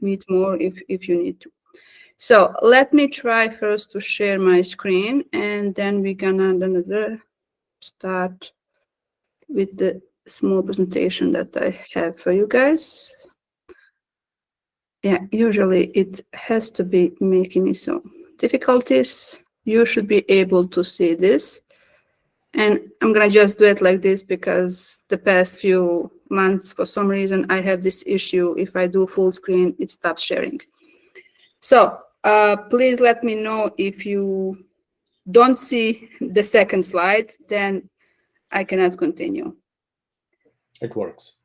meet more if you need to. So let me try first to share my screen, and then we're gonna start with the small presentation that I have for you guys. Yeah, usually it has to be making me some difficulties. You should be able to see this. And I'm gonna just do it like this because the past few months, for some reason, I have this issue. If I do full screen, it stops sharing. So please let me know if you don't see the second slide, then I cannot continue. It works.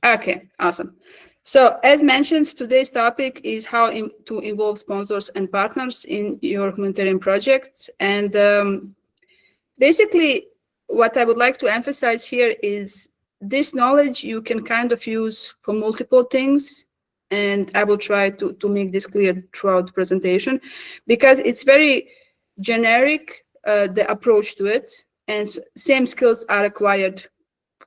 Okay, awesome. So as mentioned, today's topic is how to involve sponsors and partners in your humanitarian projects. And basically, what I would like to emphasize here is this knowledge you can kind of use for multiple things. And I will try to make this clear throughout the presentation, because it's very generic, the approach to it. And same skills are required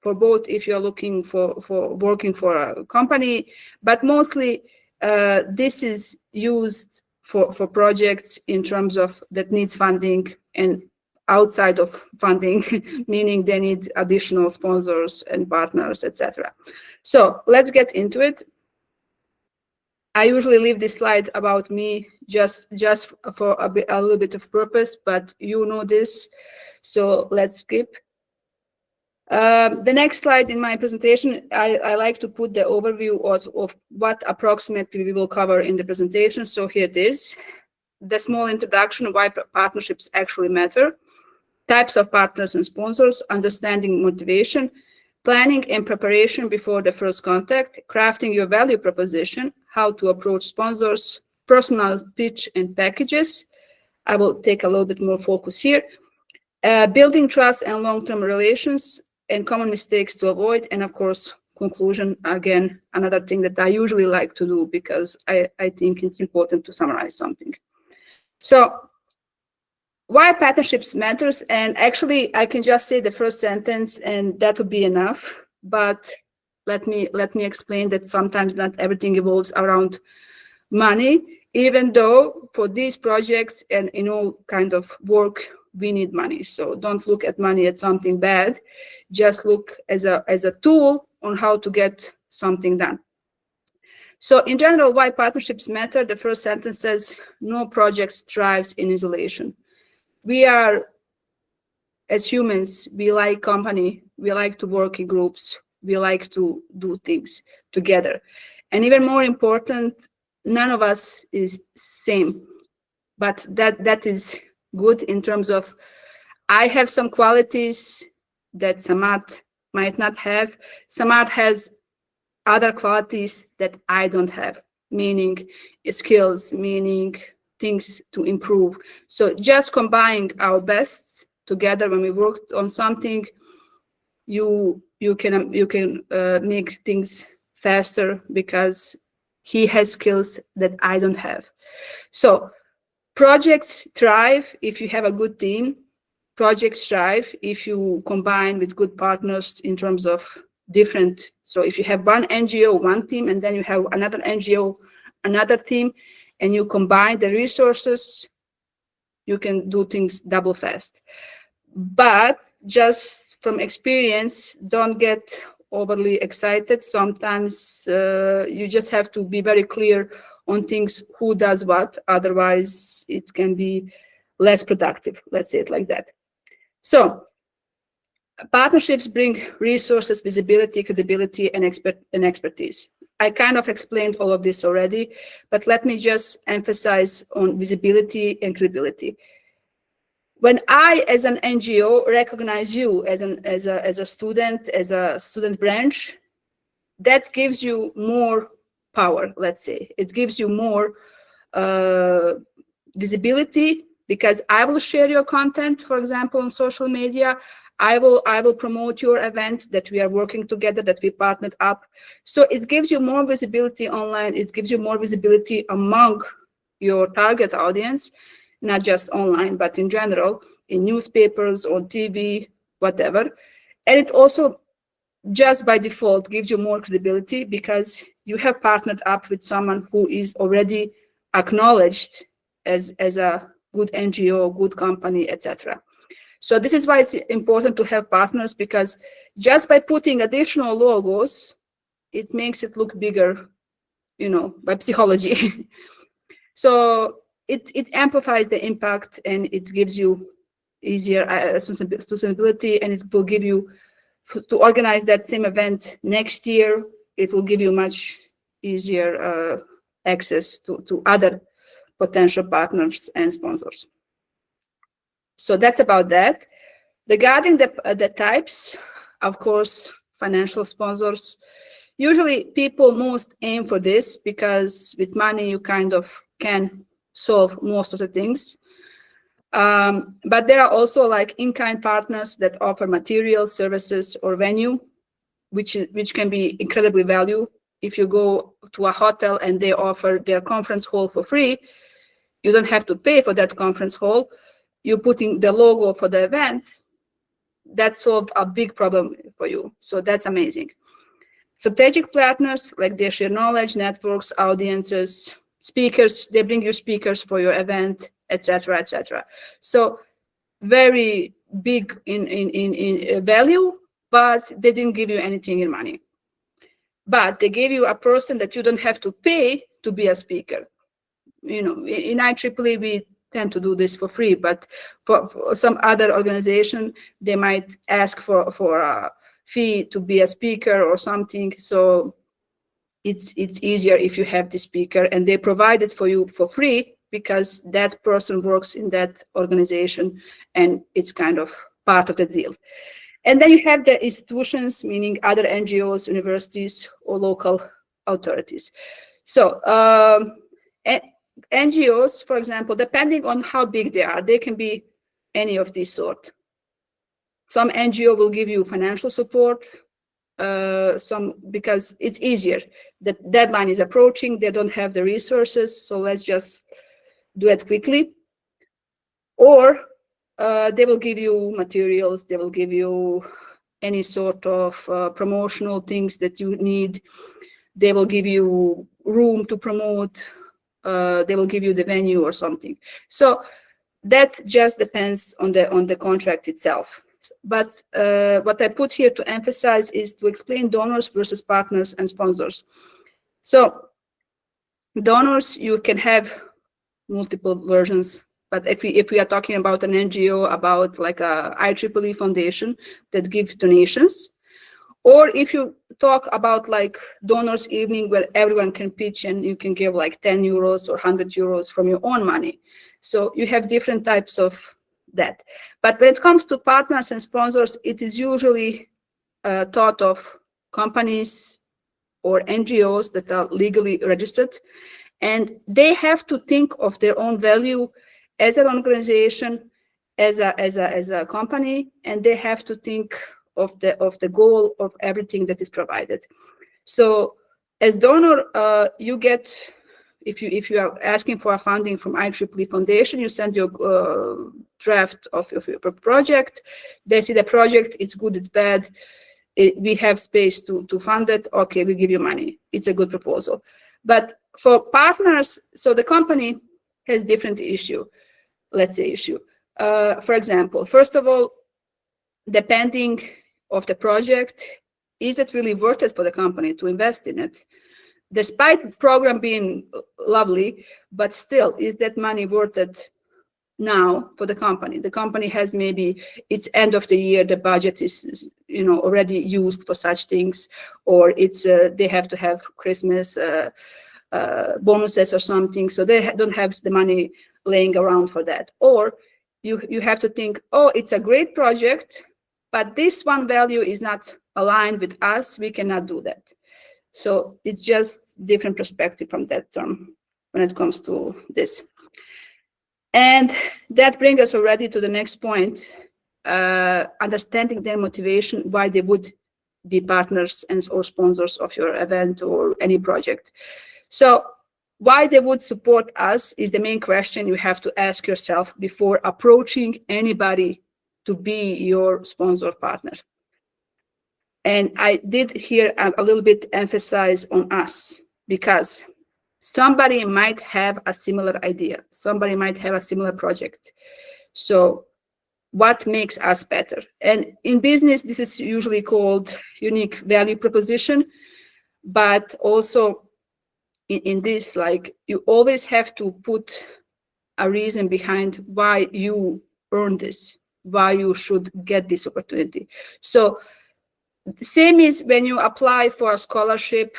for both if you're looking for working for a company, but mostly this is used for projects in terms of that needs funding and outside of funding, meaning they need additional sponsors and partners, etc. So let's get into it. I usually leave this slide about me just for a little bit of purpose, but you know this, so let's skip. The next slide in my presentation, I like to put the overview of what approximately we will cover in the presentation. So here it is, the small introduction of why partnerships actually matter, types of partners and sponsors, understanding motivation, planning and preparation before the first contact, crafting your value proposition, how to approach sponsors, personal pitch and packages. I will take a little bit more focus here. Building trust and long-term relations and common mistakes to avoid. And of course, conclusion, again, another thing that I usually like to do because I think it's important to summarize something. So why partnerships matters, and actually I can just say the first sentence and that would be enough, but let me explain that sometimes not everything evolves around money, even though for these projects and in all kind of work we need money. So don't look at money as something bad, just look as a tool on how to get something done. So in general, why partnerships matter, the first sentence says no project thrives in isolation. We are, as humans, we like company, we like to work in groups, we like to do things together. And even more important, none of us is same, but that is good in terms of I have some qualities that Samad might not have. Samad has other qualities that I don't have, meaning skills, meaning things to improve. So just combining our bests together when we worked on something, you can make things faster because he has skills that I don't have. So projects thrive if you have a good team. Projects thrive if you combine with good partners in terms of different. So if you have one NGO, one team, and then you have another NGO, another team, and you combine the resources, you can do things double fast. But just from experience, don't get overly excited. Sometimes you just have to be very clear on things, who does what, otherwise it can be less productive, let's say it like that. So partnerships bring resources, visibility, credibility, and expertise. I kind of explained all of this already, but let me just emphasize on visibility and credibility. When I, as an NGO, recognize you as a student branch, that gives you more power, let's say. It gives you more visibility, because I will share your content, for example, on social media. I will promote your event that we are working together, that we partnered up. So it gives you more visibility online. It gives you more visibility among your target audience, not just online, but in general, in newspapers, on TV, whatever. And it also just by default gives you more credibility because you have partnered up with someone who is already acknowledged as a good NGO, good company, etc. So this is why it's important to have partners, because just by putting additional logos, it makes it look bigger, by psychology. So it amplifies the impact, and it gives you easier sustainability, and it will give you, to organize that same event next year, it will give you much easier access to other potential partners and sponsors. So that's about that. Regarding the types, of course, financial sponsors, usually people most aim for this because with money you kind of can solve most of the things. But there are also like in-kind partners that offer materials, services, or venue, which can be incredibly valuable. If you go to a hotel and they offer their conference hall for free, you don't have to pay for that conference hall. You're putting the logo for the event. That solved a big problem for you. So that's amazing. Strategic partners, like they share knowledge, networks, audiences, speakers, they bring you speakers for your event, etc., etc. So very big in value, but they didn't give you anything in money. But they gave you a person that you don't have to pay to be a speaker. In IEEE, we tend to do this for free, but for some other organization, they might ask for a fee to be a speaker or something. So it's easier if you have the speaker, and they provide it for you for free because that person works in that organization, and it's kind of part of the deal. And then you have the institutions, meaning other NGOs, universities, or local authorities. So NGOs, for example, depending on how big they are, they can be any of these sort. Some NGO will give you financial support, some because it's easier. The deadline is approaching, they don't have the resources, so let's just do it quickly. Or they will give you materials, they will give you any sort of promotional things that you need. They will give you room to promote. They will give you the venue or something. So that just depends on the contract itself. But what I put here to emphasize is to explain donors versus partners and sponsors. So donors, you can have multiple versions. But if we are talking about an NGO, about like a IEEE foundation that gives donations, or if you talk about like donors evening where everyone can pitch and you can give like 10 euros or 100 euros from your own money. So you have different types of that. But when it comes to partners and sponsors, it is usually thought of companies or NGOs that are legally registered, and they have to think of their own value as an organization, as a company, and they have to think of the goal of everything that is provided. So as donor, you get, if you are asking for a funding from IEEE Foundation, you send your draft of your project. They see the project, it's good, it's bad. We have space to fund it. Okay, we give you money. It's a good proposal. But for partners, so the company has different issue. Let's say issue. For example, first of all, depending of the project, is it really worth it for the company to invest in it? Despite the program being lovely, but still, is that money worth it now for the company? The company has maybe it's end of the year, the budget is already used for such things, or it's they have to have Christmas bonuses or something, so they don't have the money laying around for that. Or you have to think, oh, it's a great project, but this one value is not aligned with us, we cannot do that. So it's just different perspective from that term when it comes to this. And that brings us already to the next point, understanding their motivation, why they would be partners and or sponsors of your event or any project. So why they would support us is the main question you have to ask yourself before approaching anybody to be your sponsor partner. And I did here a little bit emphasize on us, because somebody might have a similar idea. Somebody might have a similar project. So what makes us better? And in business, this is usually called unique value proposition. But also in this, like, you always have to put a reason behind why you earn this, why you should get this opportunity. So the same is when you apply for a scholarship,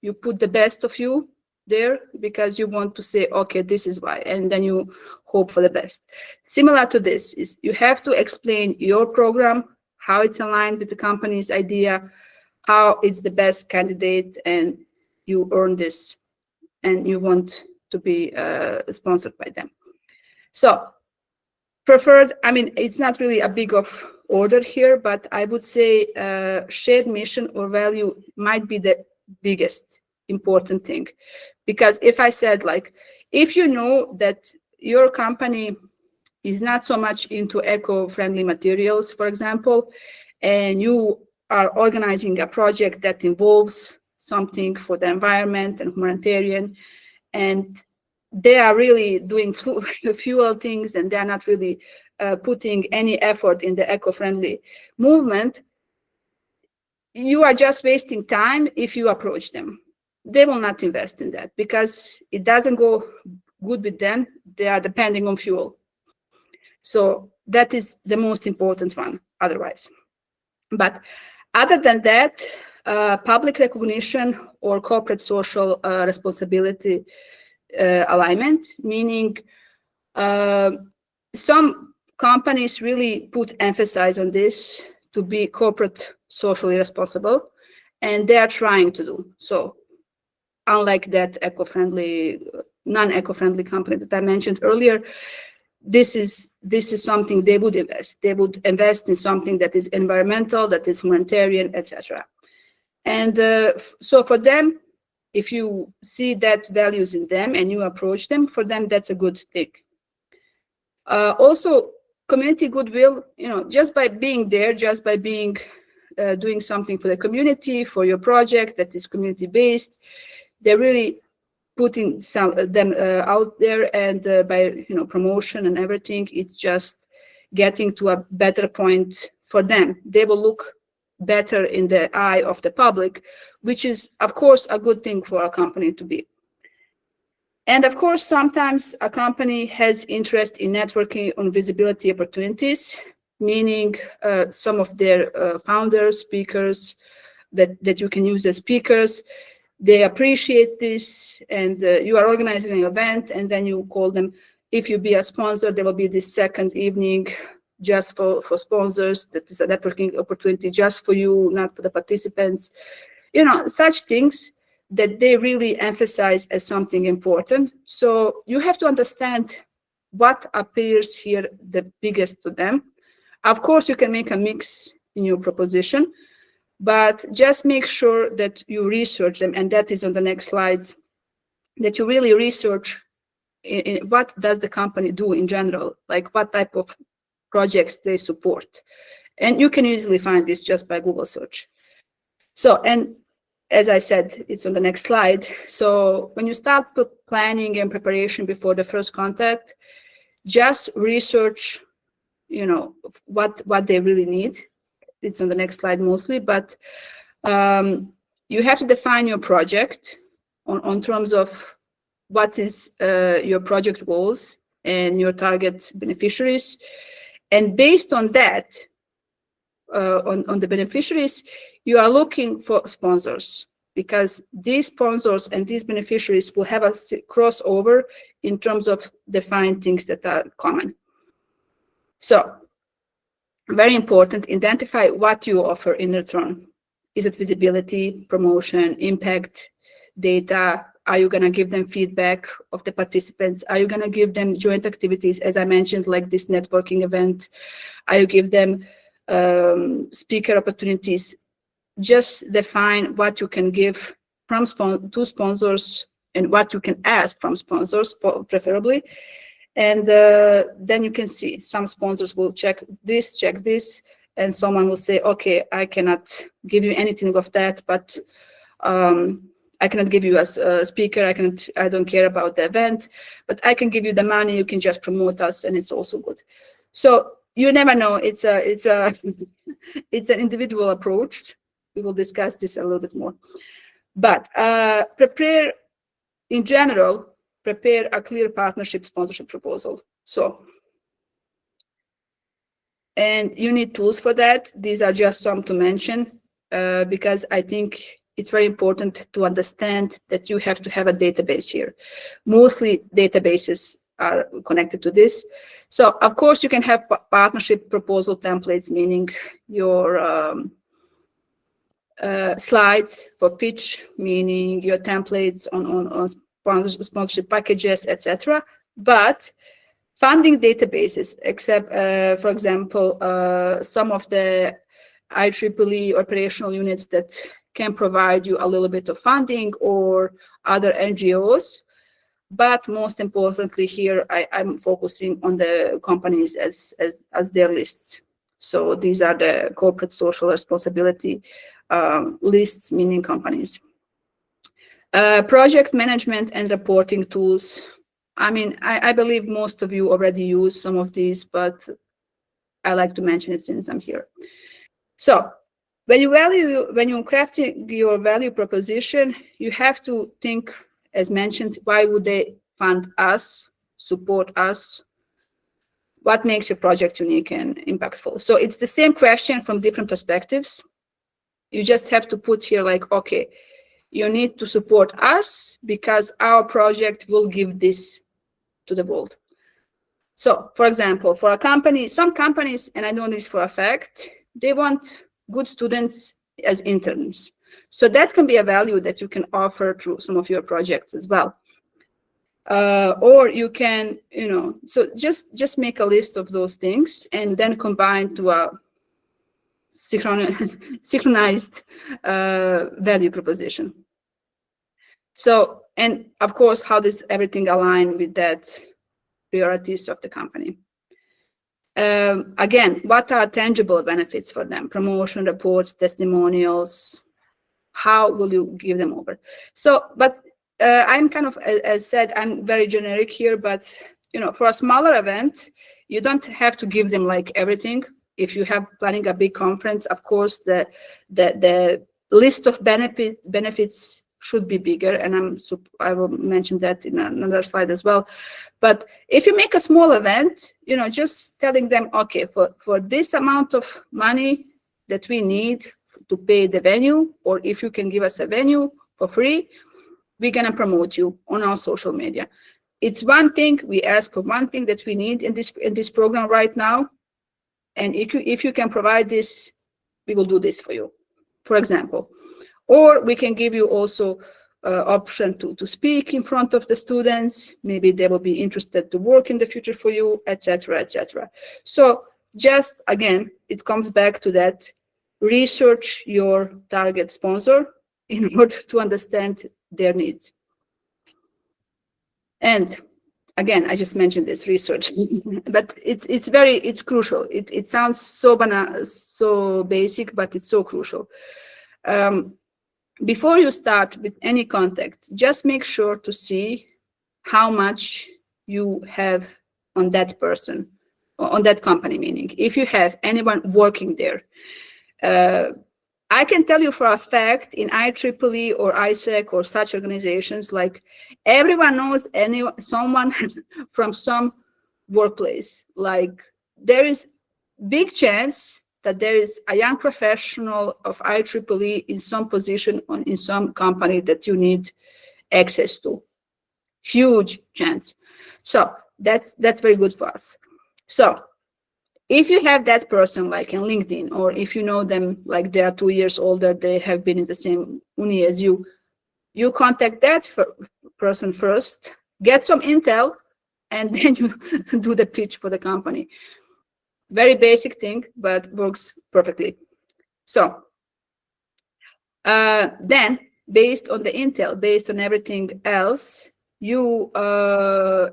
you put the best of you there because you want to say, okay, this is why, and then you hope for the best. Similar to this is you have to explain your program, how it's aligned with the company's idea, how it's the best candidate, and you earn this, and you want to be sponsored by them. So preferred, I mean, it's not really a big of order here, but I would say shared mission or value might be the biggest important thing. Because if I said, like, if you know that your company is not so much into eco-friendly materials, for example, and you are organizing a project that involves something for the environment and humanitarian, and they are really doing fuel things, and they are not really putting any effort in the eco-friendly movement, you are just wasting time if you approach them. They will not invest in that because it doesn't go good with them. They are depending on fuel. So that is the most important one otherwise. But other than that, public recognition or corporate social responsibility alignment, meaning some companies really put emphasis on this to be corporate socially responsible, and they are trying to do so. Unlike that non-eco-friendly company that I mentioned earlier, this is something they would invest. They would invest in something that is environmental, that is humanitarian, etc. And so for them, if you see that values in them and you approach them, for them, that's a good thing. Also, community goodwill, just by being there, just by being doing something for the community, for your project that is community-based, they're really putting them out there, and by promotion and everything, it's just getting to a better point for them. They will look better in the eye of the public, which is, of course, a good thing for a company to be. And of course, sometimes a company has interest in networking on visibility opportunities, meaning some of their founders, speakers that you can use as speakers, they appreciate this, and you are organizing an event, and then you call them. If you be a sponsor, there will be this second evening just for sponsors. That is a networking opportunity just for you, not for the participants. Such things that they really emphasize as something important. So you have to understand what appears here the biggest to them. Of course, you can make a mix in your proposition, but just make sure that you research them, and that is on the next slides, that you really research in what does the company do in general, like what type of projects they support. And you can easily find this just by Google search. So, and as I said, it's on the next slide. So when you start planning and preparation before the first contact, just research, what they really need. It's on the next slide mostly, but you have to define your project on terms of what is your project goals and your target beneficiaries. And based on that, on the beneficiaries, you are looking for sponsors, because these sponsors and these beneficiaries will have a crossover in terms of defined things that are common. So, very important, identify what you offer in return. Is it visibility, promotion, impact, data? Are you going to give them feedback of the participants? Are you going to give them joint activities, as I mentioned, like this networking event? Are you give them speaker opportunities? Just define what you can give to sponsors and what you can ask from sponsors, preferably. And then you can see some sponsors will check this, and someone will say, okay, I cannot give you anything of that, but I cannot give you as a speaker. I don't care about the event, but I can give you the money. You can just promote us, and it's also good. So you never know. It's it's an individual approach. We will discuss this a little bit more. But in general, prepare a clear partnership sponsorship proposal. So, and you need tools for that. These are just some to mention because I think it's very important to understand that you have to have a database here. Mostly databases are connected to this. So of course you can have partnership proposal templates, meaning your slides for pitch, meaning your templates on sponsorship packages, etc. But funding databases, except for example, some of the IEEE operational units that can provide you a little bit of funding, or other NGOs. But most importantly here, I'm focusing on the companies as their lists. So these are the corporate social responsibility lists, meaning companies. Project management and reporting tools. I mean, I believe most of you already use some of these, but I like to mention it since I'm here. So when you're crafting your value proposition, you have to think, as mentioned, why would they fund us, support us? What makes your project unique and impactful? So it's the same question from different perspectives. You just have to put here like, okay, you need to support us because our project will give this to the world. So for example, for a company, some companies, and I know this for a fact, they want good students as interns. So that can be a value that you can offer through some of your projects as well. Or you can, so just make a list of those things and then combine to a synchronized value proposition. So, and of course, how does everything align with that priorities of the company? Again, what are tangible benefits for them? Promotion reports, testimonials. How will you give them over? So, but I'm kind of, as said, I'm very generic here, but for a smaller event, you don't have to give them like everything. If you have planning a big conference, of course, the list of benefits should be bigger, and I will mention that in another slide as well. But if you make a small event, just telling them, okay, for this amount of money that we need to pay the venue, or if you can give us a venue for free, we're gonna promote you on our social media. It's one thing, we ask for one thing that we need in this program right now, and if you can provide this, we will do this for you, for example. Or we can give you also option to speak in front of the students. Maybe they will be interested to work in the future for you, etc., etc. So just again, it comes back to that: research your target sponsor in order to understand their needs. And again, I just mentioned this research, but it's crucial. It sounds so banal, so basic, but it's so crucial. Before you start with any contact, just make sure to see how much you have on that person, on that company, meaning if you have anyone working there. I can tell you for a fact in IEEE or HTSAP or such organizations, like everyone knows someone from some workplace. Like there is big chance that there is a young professional of IEEE in some position in some company that you need access to. Huge chance. So that's very good for us. So if you have that person like in LinkedIn, or if you know them like they are 2 years older, they have been in the same uni as you, you contact that person first, get some intel, and then you do the pitch for the company. Very basic thing, but works perfectly. So then, based on the intel, based on everything else, you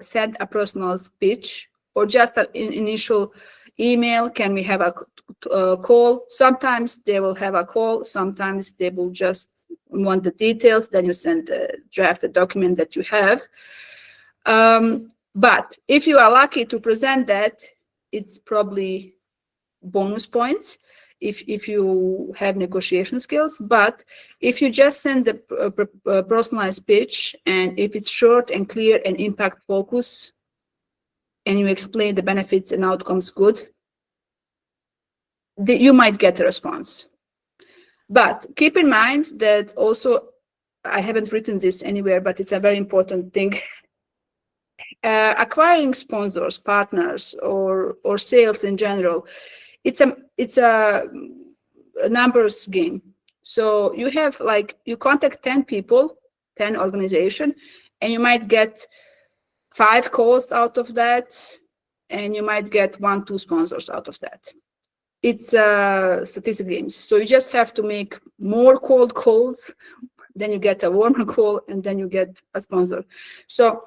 send a personal pitch or just an initial email? Can we have a call? Sometimes they will have a call. Sometimes they will just want the details. Then you send the drafted document that you have. But if you are lucky to present that, it's probably bonus points if you have negotiation skills. But if you just send the personalized pitch, and if it's short and clear and impact focus, and you explain the benefits and outcomes good, you might get a response. But keep in mind that also, I haven't written this anywhere, but it's a very important thing. Acquiring sponsors, partners, or sales in general, it's a numbers game. So you have, like, you contact 10 people, 10 organizations, and you might get 5 calls out of that, and you might get 1-2 sponsors out of that. It's statistical games. So you just have to make more cold calls, then you get a warmer call, and then you get a sponsor. So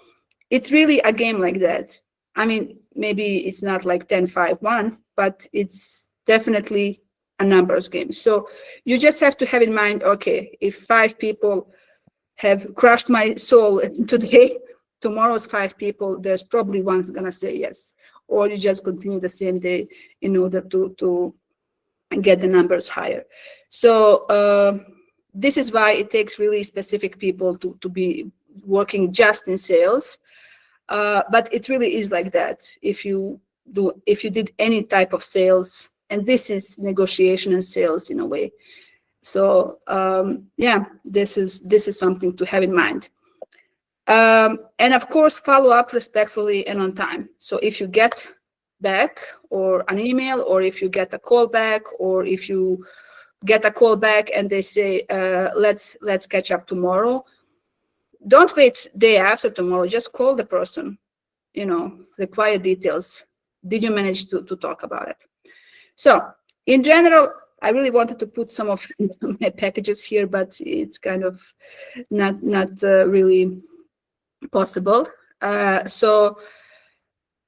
it's really a game like that. I mean, maybe it's not like 10-5-1, but it's definitely a numbers game. So you just have to have in mind, okay, if 5 people have crushed my soul today, tomorrow's 5 people, there's probably one who's gonna say yes. Or you just continue the same day in order to get the numbers higher. So this is why it takes really specific people to be working just in sales. But it really is like that. If you did any type of sales, and this is negotiation and sales in a way. So yeah, this is something to have in mind. And of course, follow up respectfully and on time. So if you get back or an email, or if you get a call back, or if you get a call back and they say, let's catch up tomorrow, don't wait day after tomorrow, just call the person, require details. Did you manage to talk about it? So in general, I really wanted to put some of my packages here, but it's kind of not really possible. So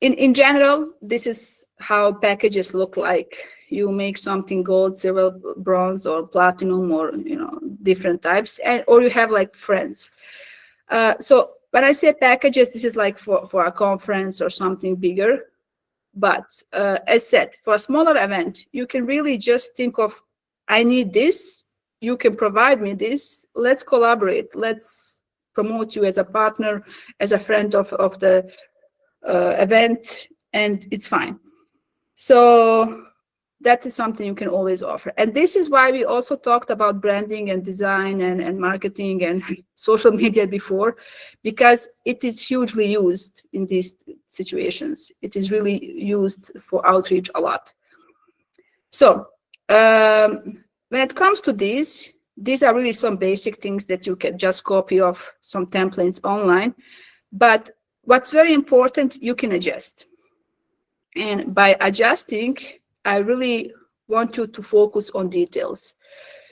in general, this is how packages look like. You make something gold, silver, bronze, or platinum, or different types, or you have like friends. So when I say packages, this is like for a conference or something bigger. But as said, for a smaller event, you can really just think of, I need this, you can provide me this, let's collaborate, let's promote you as a partner, as a friend of the event, and it's fine. So that is something you can always offer. And this is why we also talked about branding and design and marketing and social media before, because it is hugely used in these situations. It is really used for outreach a lot. So when it comes to these are really some basic things that you can just copy off some templates online. But what's very important, you can adjust. And by adjusting, I really want you to focus on details.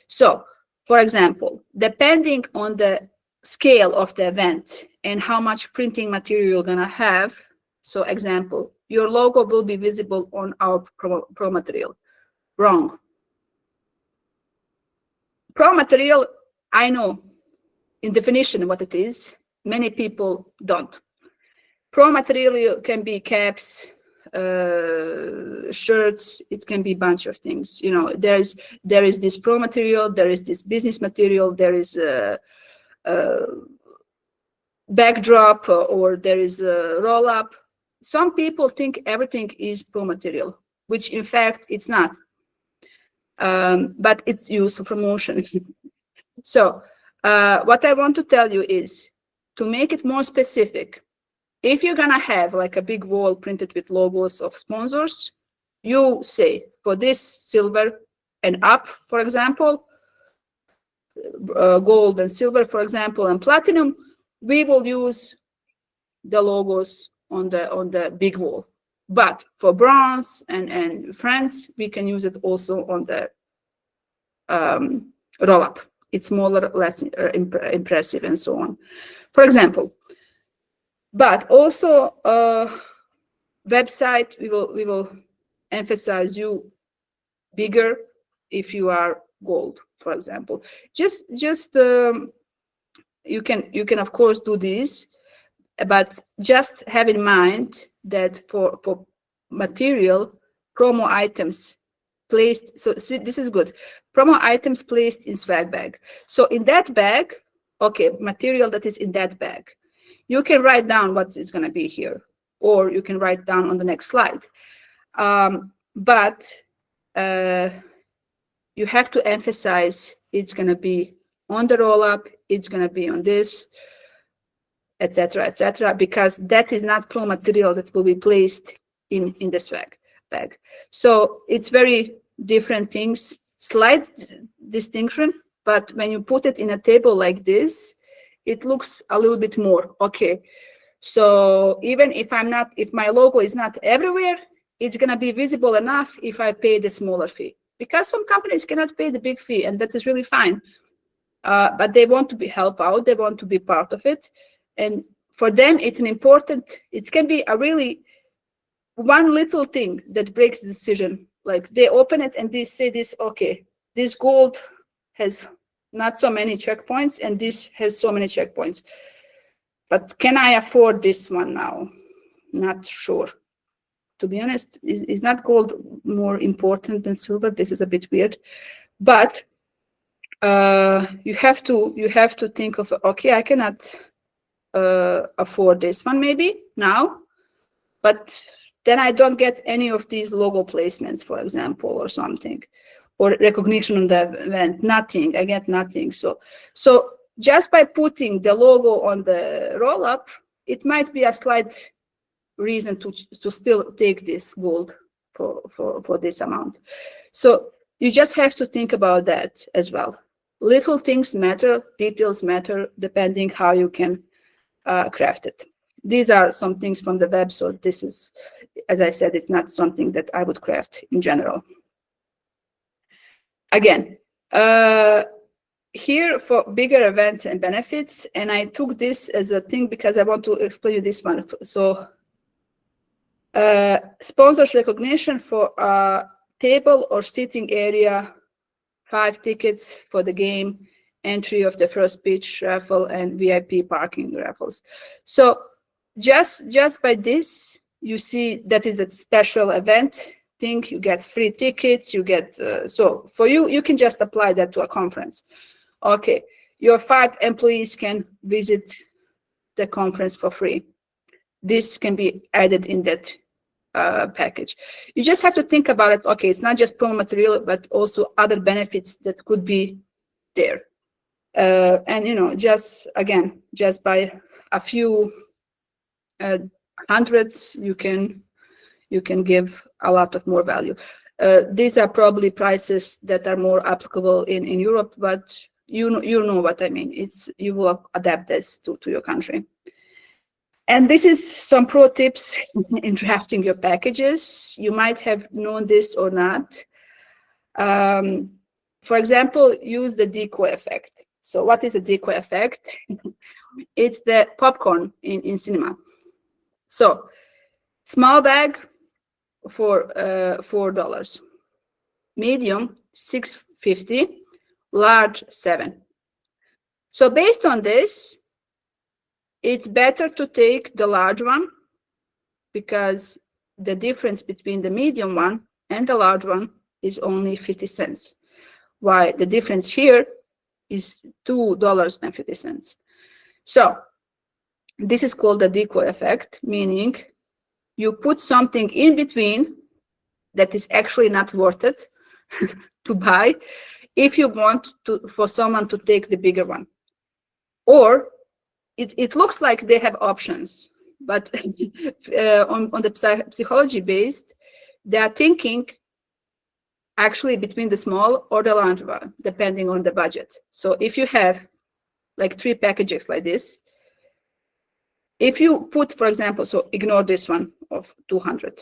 So, for example, depending on the scale of the event and how much printing material you're gonna have, so example, your logo will be visible on our pro material. Wrong. Pro material, I know in definition what it is. Many people don't. Pro material can be caps, shirts, it can be a bunch of things. There is this pro material, there is this business material, there is a backdrop, or there is a roll-up. Some people think everything is pro material, which in fact it's not. But it's used for promotion. So what I want to tell you is, to make it more specific, if you're gonna have like a big wall printed with logos of sponsors, you say, for this silver and up, for example, gold and silver, for example, and platinum, we will use the logos on the big wall. But for bronze and friends, we can use it also on the roll-up. It's smaller, less impressive, and so on. For example. But also website, we will emphasize you bigger if you are gold, for example. Just you can of course do this, but just have in mind that for material, promo items placed, so see, this is good, promo items placed in swag bag. So in that bag, okay, material that is in that bag, you can write down what is going to be here, or you can write down on the next slide. But you have to emphasize it's going to be on the roll up, it's going to be on this, etc., because that is not promo material that will be placed in the swag bag. So it's very different things, slight distinction, but when you put it in a table like this, it looks a little bit more okay. So even if my logo is not everywhere, it's going to be visible enough if I pay the smaller fee, because some companies cannot pay the big fee, and that is really fine. But they want to help out, they want to be part of it. And for them, it's it can be a really one little thing that breaks the decision. Like they open it and they say this, okay, this gold has not so many checkpoints and this has so many checkpoints. But can I afford this one now? Not sure. To be honest, is not gold more important than silver? This is a bit weird. But you have to think of, okay, I cannot afford this one maybe now, but then I don't get any of these logo placements, for example, or something, or recognition on the event, nothing, I get nothing. So just by putting the logo on the roll up, it might be a slight reason to still take this gold for this amount. So you just have to think about that as well. Little things matter, details matter, depending how you can craft it. These are some things from the web, so this is, as I said, it's not something that I would craft in general. Again, here for bigger events and benefits, and I took this as a thing because I want to explain you this one. So sponsors recognition for a table or sitting area, 5 tickets for the game, entry of the first pitch raffle, and VIP parking raffles. So just by this, you see that is a special event thing. You get free tickets, you get, so for you can just apply that to a conference. Okay, your 5 employees can visit the conference for free. This can be added in that package. You just have to think about it. Okay, it's not just promo material, but also other benefits that could be there. And just by a few hundreds, you can give a lot of more value. These are probably prices that are more applicable in Europe, but you know what I mean. You will adapt this to your country. And this is some pro tips in drafting your packages. You might have known this or not. For example, use the decoy effect. So what is a decoy effect? It's the popcorn in cinema. So small bag for $4, medium $6.50, large $7. So based on this, it's better to take the large one because the difference between the medium one and the large one is only 50 cents. While the difference here is $2.50. So this is called the decoy effect, meaning you put something in between that is actually not worth it to buy if you want for someone to take the bigger one. Or it looks like they have options, but on the psychology based, they are thinking actually between the small or the large one, depending on the budget. So if you have like 3 packages like this, if you put, for example, so ignore this one of 200,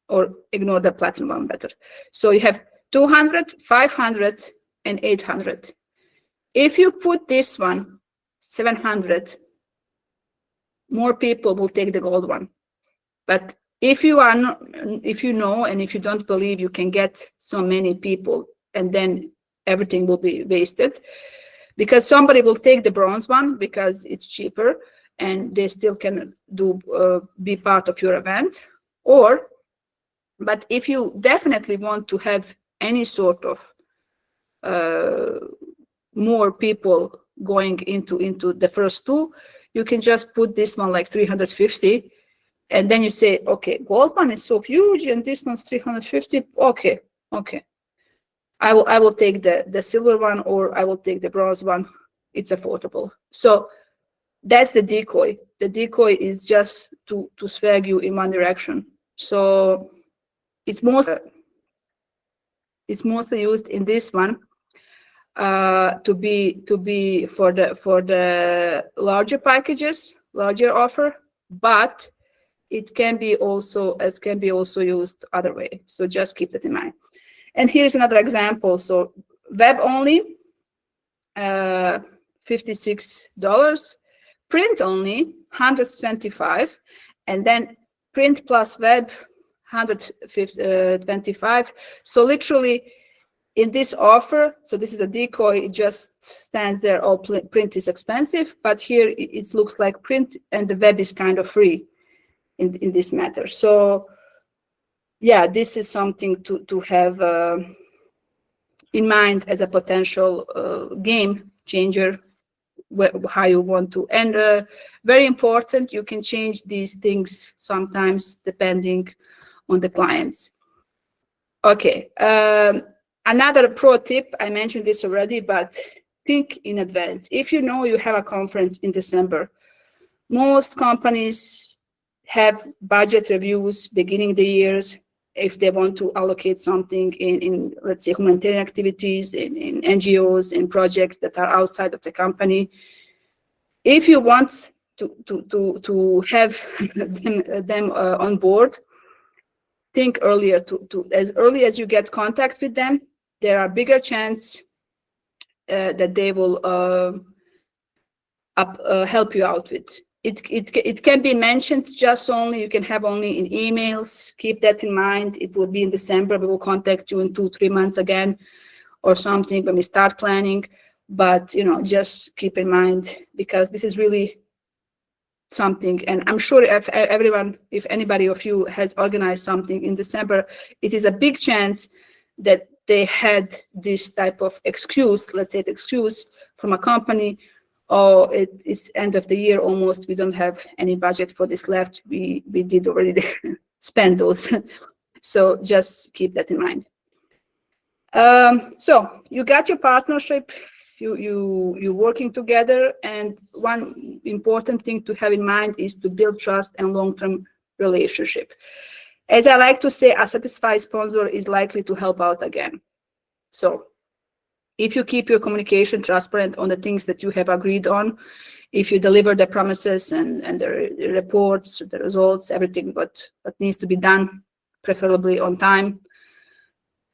or ignore the platinum one better. So you have 200, 500, and 800. If you put this one, 700, more people will take the gold one. But If you are not, if you know, and if you don't believe you can get so many people, and then everything will be wasted, because somebody will take the bronze one because it's cheaper and they still can do be part of your event. But if you definitely want to have any sort of more people going into the first two, you can just put this one like 350, and then you say, okay, gold one is so huge and this one's 350. Okay, I will take the silver one, or I will take the bronze one. It's affordable. So that's the decoy. The decoy is just to swag you in one direction. So it's mostly used in this one to be for the larger packages, larger offer, but it can be also used other way. So just keep that in mind. And here's another example. So web only, $56, print only, $125, and then print plus web, $125. So literally in this offer, so this is a decoy, it just stands there, oh, print is expensive, but here it looks like print and the web is kind of free in this matter. So yeah, this is something to have in mind as a potential game changer, how you want to. And very important, you can change these things sometimes depending on the clients. Okay, another pro tip, I mentioned this already, but think in advance. If you know you have a conference in December, most companies have budget reviews beginning the years if they want to allocate something in let's say, humanitarian activities, in NGOs, in projects that are outside of the company. If you want to have them on board, think earlier. As early as you get contact with them, there are bigger chance that they will help you out with. It can be mentioned just only, you can have only in emails. Keep that in mind. It will be in December. We will contact you in 2-3 months again or something when we start planning. But, just keep in mind, because this is really something. And I'm sure if anybody of you has organized something in December, it is a big chance that they had this type of excuse, let's say the excuse from a company. Oh, it's end of the year almost. We don't have any budget for this left. We did already spend those. So just keep that in mind. So you got your partnership. You're working together. And one important thing to have in mind is to build trust and long-term relationship. As I like to say, a satisfied sponsor is likely to help out again. So if you keep your communication transparent on the things that you have agreed on, if you deliver the promises and the reports, the results, everything what needs to be done, preferably on time.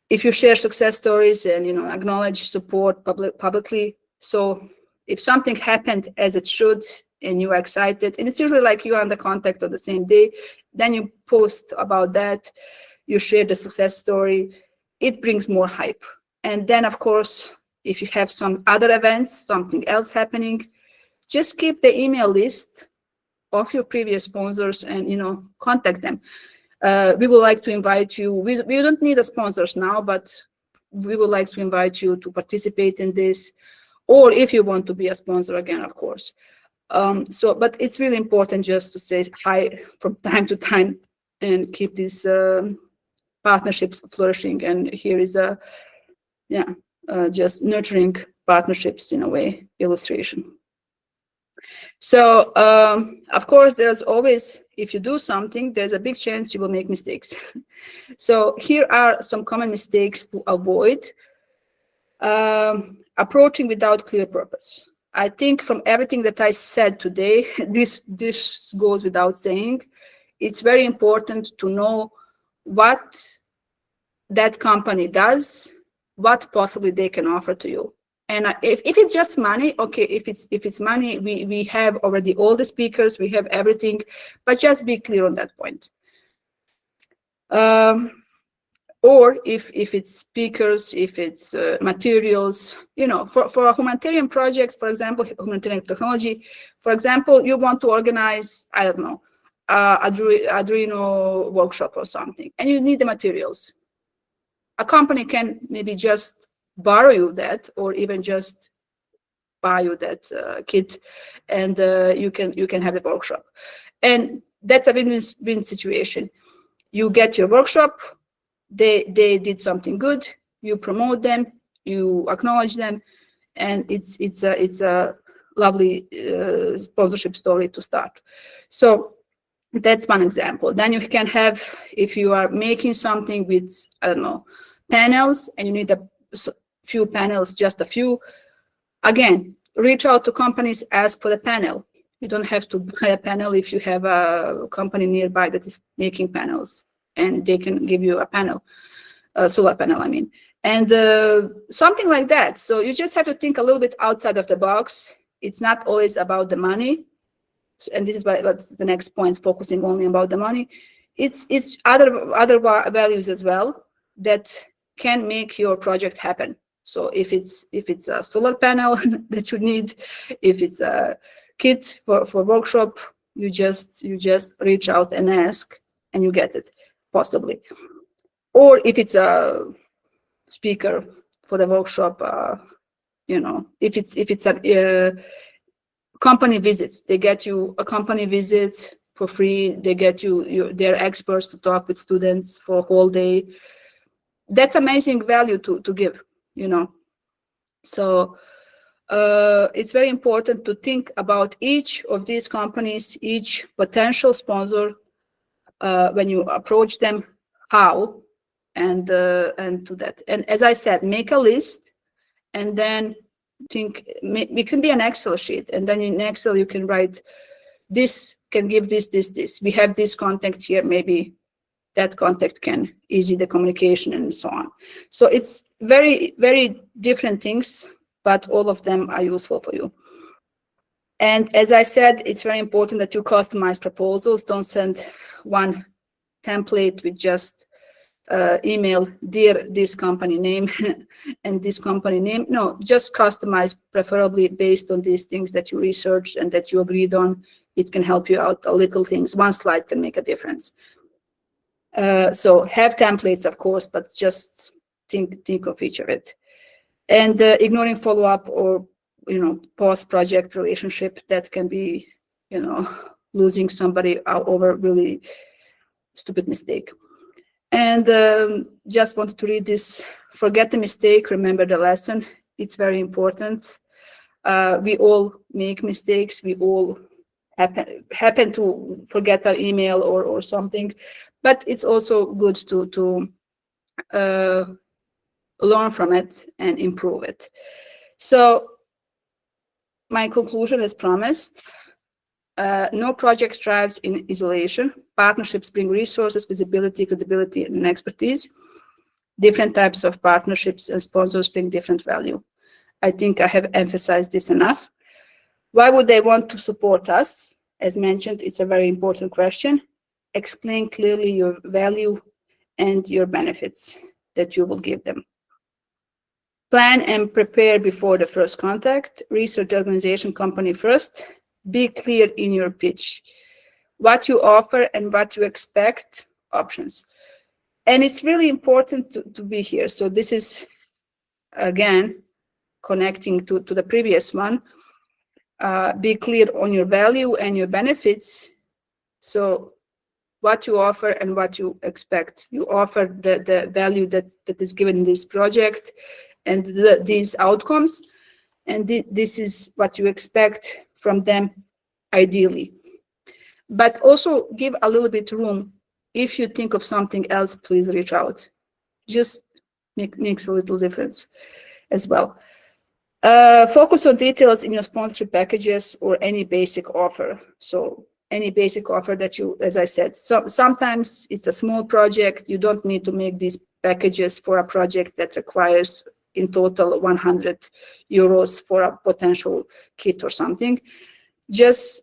If you share success stories and acknowledge support publicly. So if something happened as it should and you are excited, and it's usually like you are in the contact on the same day, then you post about that, you share the success story, it brings more hype. And then, of course, if you have some other events, something else happening, just keep the email list of your previous sponsors and, contact them. We would like to invite you. We don't need a sponsors now, but we would like to invite you to participate in this, or if you want to be a sponsor again, of course. But it's really important just to say hi from time to time and keep these partnerships flourishing. And here is just nurturing partnerships in a way illustration. So of course, there's always, if you do something, there's a big chance you will make mistakes. So here are some common mistakes to avoid. Approaching without clear purpose. I think from everything that I said today, this goes without saying. It's very important to know what that company does, what possibly they can offer to you. And if it's just money, okay, if it's money, we have already all the speakers, we have everything, but just be clear on that point. Or if it's speakers, if it's materials, for a humanitarian project, for example, humanitarian technology, for example, you want to organize, I don't know, Arduino workshop or something, and you need the materials. A company can maybe just borrow you that, or even just buy you that kit, and you can have a workshop. And that's a win-win situation. You get your workshop, they did something good, you promote them, you acknowledge them, and it's a lovely sponsorship story to start. So that's one example. Then you can have, if you are making something with, I don't know, panels, and you need a few panels, just a few, again, reach out to companies, ask for the panel. You don't have to buy a panel if you have a company nearby that is making panels, and they can give you a panel, a solar panel, I mean, and something like that. So you just have to think a little bit outside of the box. It's not always about the money, and this is what's the next point, focusing only about the money. It's other values as well that can make your project happen. So if it's a solar panel that you need, if it's a kit for workshop, you just reach out and ask, and you get it, possibly. Or if it's a speaker for the workshop, if it's a company visits, they get you a company visit for free. They get their experts to talk with students for a whole day. That's amazing value to give, So it's very important to think about each of these companies, each potential sponsor, when you approach them, how, and to that. And as I said, make a list, and then think. It can be an Excel sheet, and then in Excel you can write, this can give this. We have this contact here, maybe that contact can ease the communication, and so on. So it's very, very different things, but all of them are useful for you. And as I said, it's very important that you customize proposals. Don't send one template with just email, dear this company name and this company name. No, just customize, preferably based on these things that you researched and that you agreed on. It can help you out, a little things. One slide can make a difference. So have templates, of course, but just think of each of it. And ignoring follow-up or post-project relationship, that can be losing somebody over really stupid mistake. And just wanted to read this: forget the mistake, remember the lesson. It's very important. We all make mistakes. We all happen to forget our email or something, but it's also good to learn from it and improve it. So my conclusion is promised. No project thrives in isolation. Partnerships bring resources, visibility, credibility, and expertise. Different types of partnerships and sponsors bring different value. I think I have emphasized this enough. Why would they want to support us? As mentioned, it's a very important question. Explain clearly your value and your benefits that you will give them. Plan and prepare before the first contact. Research the organization company first. Be clear in your pitch. What you offer and what you expect, options. And it's really important to be here. So this is, again, connecting to the previous one. Be clear on your value and your benefits. So what you offer and what you expect. You offer the value that is given in this project and these outcomes. And this is what you expect from them, ideally. But also give a little bit room. If you think of something else, please reach out. Just makes a little difference as well. Focus on details in your sponsorship packages or any basic offer. So any basic offer that you, as I said, sometimes it's a small project. You don't need to make these packages for a project that requires in total 100 euros for a potential kit or something. Just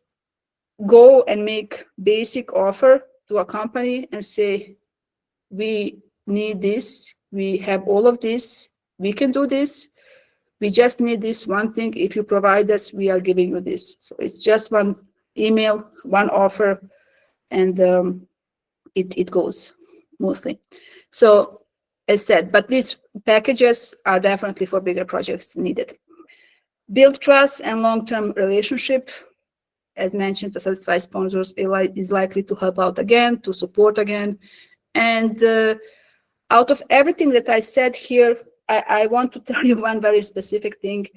go and make basic offer to a company and say, we need this, we have all of this, we can do this, we just need this one thing. If you provide us, we are giving you this. So it's just one email, one offer, and it goes mostly. So as said, but these packages are definitely for bigger projects needed. Build trust and long-term relationship. As mentioned, the satisfied sponsors is likely to help out again, to support again. And out of everything that I said here, I want to tell you one very specific thing.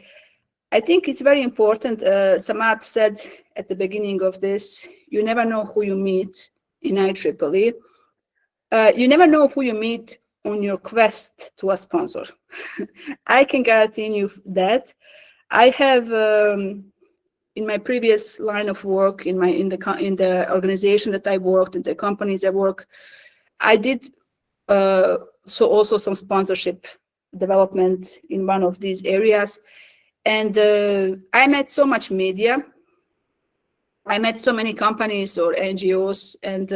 I think it's very important. Samad said at the beginning of this, you never know who you meet in IEEE. You never know who you meet on your quest to a sponsor. I can guarantee you that. I have in my previous line of work, in the organization that I worked, in the companies I work, I did so also some sponsorship development in one of these areas, and I met so much media. I met so many companies or NGOs, and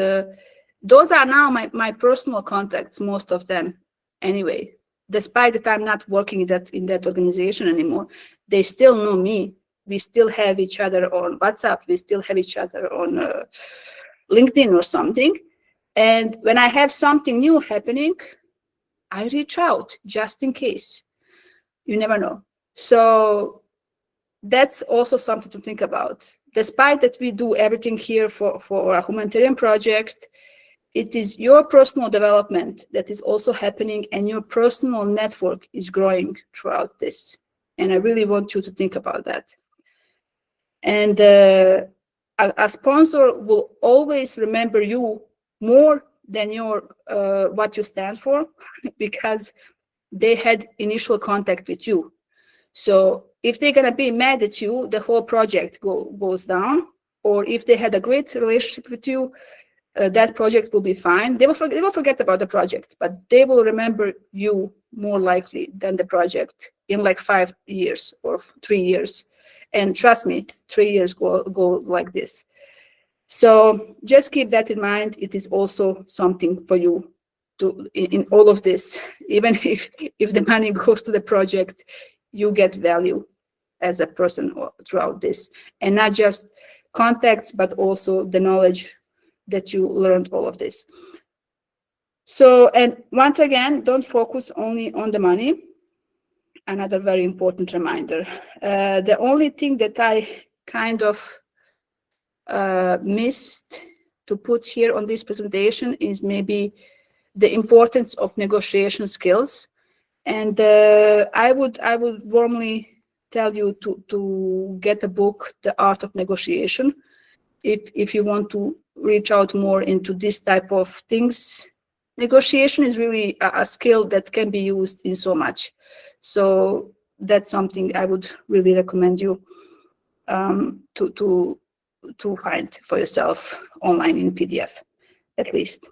those are now my personal contacts, most of them anyway. Despite that I'm not working in that organization anymore, they still know me. We still have each other on WhatsApp. We still have each other on LinkedIn or something. And when I have something new happening, I reach out just in case. You never know. So that's also something to think about. Despite that we do everything here for a humanitarian project, it is your personal development that is also happening, and your personal network is growing throughout this. And I really want you to think about that. And a sponsor will always remember you more than your what you stand for, because they had initial contact with you. So if they're going to be mad at you, the whole project goes down. Or if they had a great relationship with you, that project will be fine. They will forget about the project, but they will remember you more likely than the project in like 5 years or 3 years. And trust me, 3 years go like this. So just keep that in mind. It is also something for you to in all of this. Even if the money goes to the project, you get value as a person throughout this, and not just contacts, but also the knowledge that you learned all of this. So, and once again, don't focus only on the money. Another very important reminder. The only thing that I kind of missed to put here on this presentation is maybe the importance of negotiation skills. And I would warmly tell you to get a book, The Art of Negotiation, if you want to reach out more into this type of things. Negotiation is really a skill that can be used in so much. So that's something I would really recommend you to find for yourself online in PDF, at least.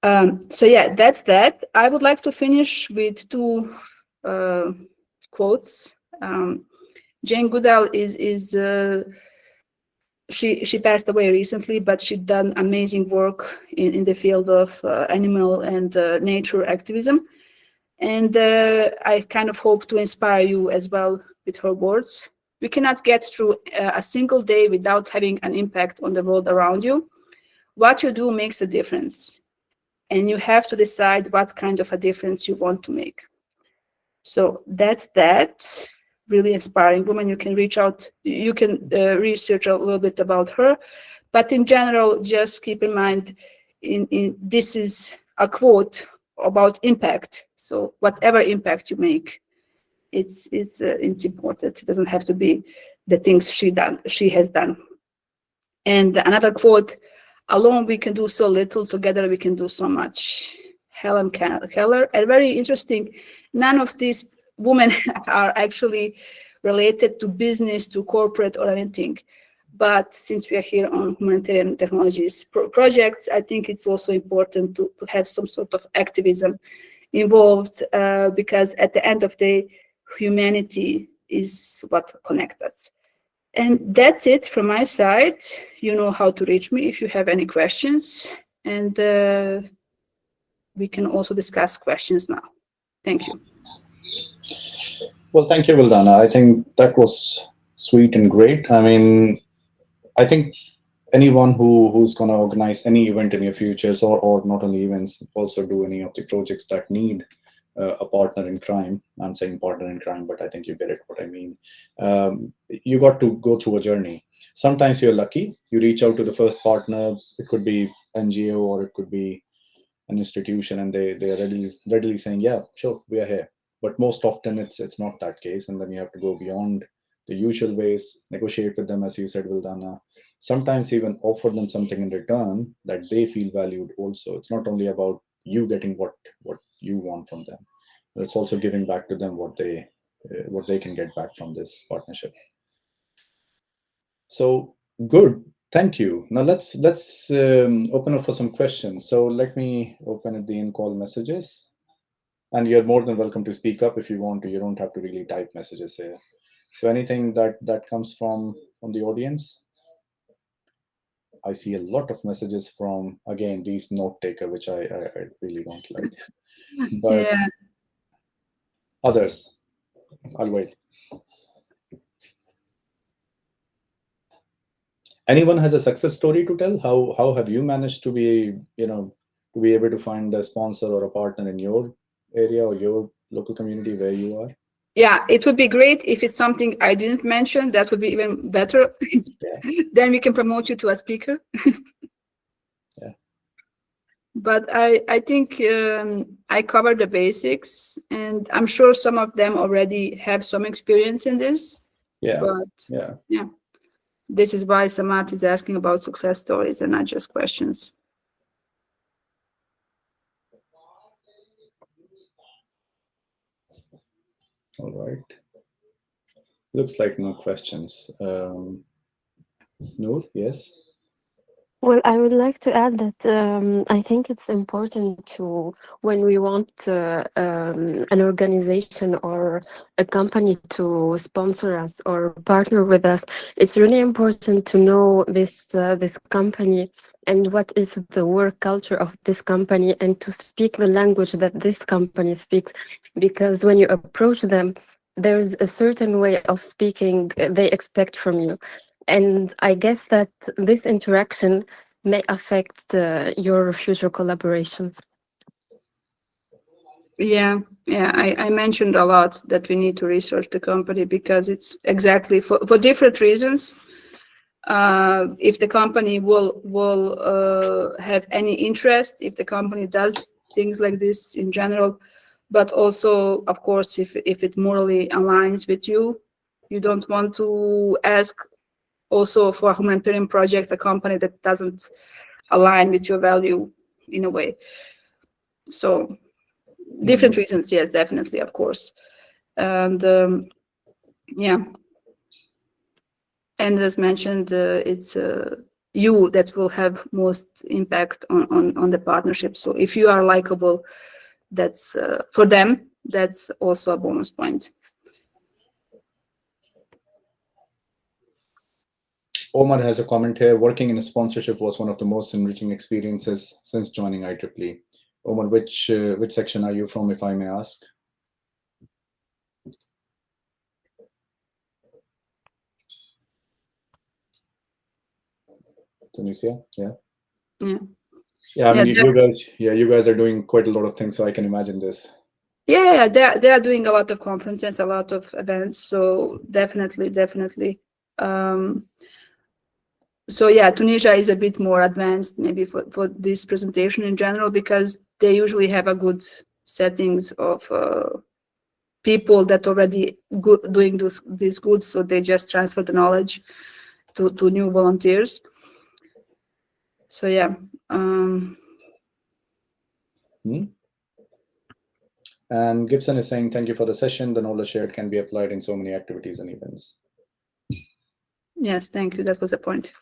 So yeah, that's that. I would like to finish with 2 quotes. Jane Goodall she passed away recently, but she done amazing work in the field of animal and nature activism. And I kind of hope to inspire you as well with her words. We cannot get through a single day without having an impact on the world around you. What you do makes a difference, and you have to decide what kind of a difference you want to make. So that's that. Really inspiring woman. You can reach out, you can research a little bit about her, but in general, just keep in mind, this is a quote about impact. So whatever impact you make, it's important. It doesn't have to be the things she has done. And another quote: alone we can do so little, together we can do so much. Helen Keller. And very interesting, none of these women are actually related to business, to corporate or anything. But since we are here on humanitarian technologies projects, I think it's also important to have some sort of activism involved, because at the end of the day, humanity is what connects us. And that's it from my side. You know how to reach me if you have any questions. And we can also discuss questions now. Thank you. Well, thank you, Vildana. I think that was sweet and great. I mean, I think anyone who's going to organize any event in your futures, or not only events, also do any of the projects that need a partner in crime. I'm saying partner in crime, but I think you get it what I mean. You got to go through a journey. Sometimes you're lucky. You reach out to the first partner. It could be NGO or it could be an institution, and they're readily saying, yeah, sure, we are here. But most often it's not that case, and then you have to go beyond the usual ways, negotiate with them, as you said, Vildana. Sometimes even offer them something in return that they feel valued also. It's not only about you getting what you want from them, but it's also giving back to them what they can get back from this partnership. So good. Thank you. Now let's open up for some questions. So let me open at the in-call messages, and you're more than welcome to speak up if you want to. You don't have to really type messages here. So anything that comes from the audience. I see a lot of messages from, again, these note taker, which I really don't like. But Yeah. others, I'll wait. Anyone has a success story to tell? How have you managed to be, to be able to find a sponsor or a partner in your area or your local community where you are? Yeah, it would be great if it's something I didn't mention. That would be even better. Yeah. Then we can promote you to a speaker. Yeah. But I think I covered the basics, and I'm sure some of them already have some experience in this. Yeah. But yeah. This is why Samarth is asking about success stories and not just questions. All right. Looks like no questions. Noor, yes. Well, I would like to add that I think it's important to, when we want an organization or a company to sponsor us or partner with us, it's really important to know this company and what is the work culture of this company, and to speak the language that this company speaks. Because when you approach them, there's a certain way of speaking they expect from you. And I guess that this interaction may affect your future collaborations. Yeah, I mentioned a lot that we need to research the company, because it's exactly for different reasons. If the company will have any interest, if the company does things like this in general, but also, of course, if it morally aligns with you. You don't want to ask also for humanitarian projects a company that doesn't align with your value in a way. So different reasons, yes, definitely, of course. And and as mentioned, it's you that will have most impact on the partnership. So if you are likable, that's for them, that's also a bonus point. Omar has a comment here. Working in a sponsorship was one of the most enriching experiences since joining IEEE. Omar, which section are you from, if I may ask? Tunisia, yeah. I mean, you guys are doing quite a lot of things, so I can imagine this. Yeah, they are doing a lot of conferences, a lot of events. So definitely. So yeah, Tunisia is a bit more advanced maybe for this presentation in general, because they usually have a good settings of people that already doing these goods, so they just transfer the knowledge to new volunteers. So yeah. And Gibson is saying, thank you for the session. The knowledge shared can be applied in so many activities and events. Yes, thank you. That was the point.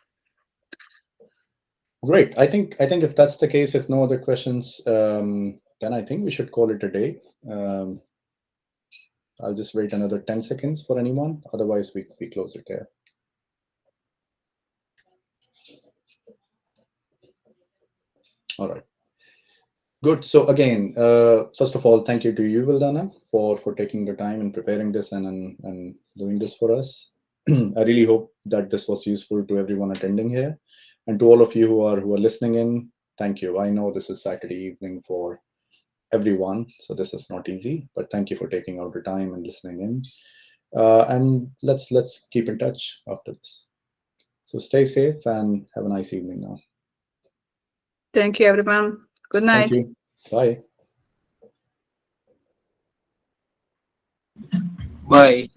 Great. I think if that's the case, if no other questions, then I think we should call it a day. I'll just wait another 10 seconds for anyone. Otherwise, we close it here. All right. Good. So again, first of all, thank you to you, Vildana, for taking the time and preparing this and doing this for us. I really hope that this was useful to everyone attending here, and to all of you who are listening in. Thank you. I know this is Saturday evening for everyone, so this is not easy, but thank you for taking out the time and listening in. And let's keep in touch after this. So stay safe and have a nice evening now. Thank you, everyone. Good night. Thank you. Bye. Bye.